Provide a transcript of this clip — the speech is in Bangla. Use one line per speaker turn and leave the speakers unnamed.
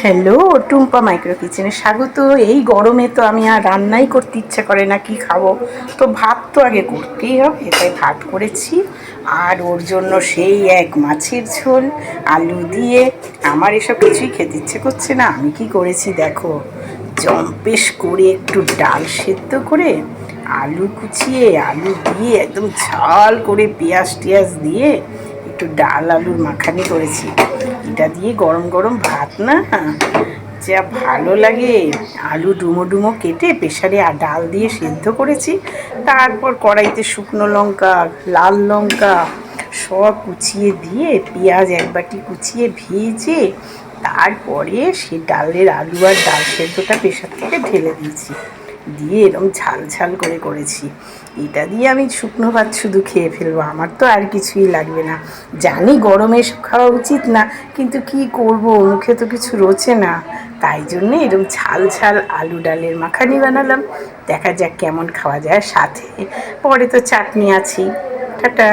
হ্যালো, টুম্পা মাইক্রো কিচেনে স্বাগত। এই গরমে তো আমি আর রান্নাই করতে ইচ্ছা করে না, কি খাবো। তো ভাত তো আগে করতেই হবে, তাই ভাত করেছি। আর ওর জন্য সেই এক মাছের ঝোল আলু দিয়ে। আমার এসব কিছুই খেতে ইচ্ছে করছে না। আমি কি করেছি দেখো, জম্পেশ করে একটু ডাল সেদ্ধ করে আলু কুচিয়ে আলু দিয়ে একদম ঝাল করে পেঁয়াজ টিয়াজ দিয়ে একটু ডাল আলুর মাখানি করেছি। এটা দিয়ে গরম গরম ভাত না যা ভালো লাগে। আলু ডুমো ডুমো কেটে প্রেসারে ডাল দিয়ে সেদ্ধ করেছি। তারপর কড়াইতে শুকনো লঙ্কা, লাল লঙ্কা সব কুচিয়ে দিয়ে পেঁয়াজ এক বাটি কুচিয়ে ভেজে তারপরে সে ডালের আলু আর ডাল সেদ্ধটা প্রেসার থেকে ঢেলে দিয়েছি, দিয়ে এরকম ঝাল ঝাল করে করেছি। এটা দিয়ে আমি শুকনো ভাত শুধু খেয়ে ফেলবো, আমার তো আর কিছুই লাগবে না। জানি গরমে এসব খাওয়া উচিত না, কিন্তু কি করব, মুখে তো কিছু রোচে না। তাই জন্যে এরকম ঝাল ঝাল আলু ডালের মাখানি বানালাম। দেখা যাক কেমন খাওয়া যায়। সাথে পরে তো চাটনি আছেই। টাটা।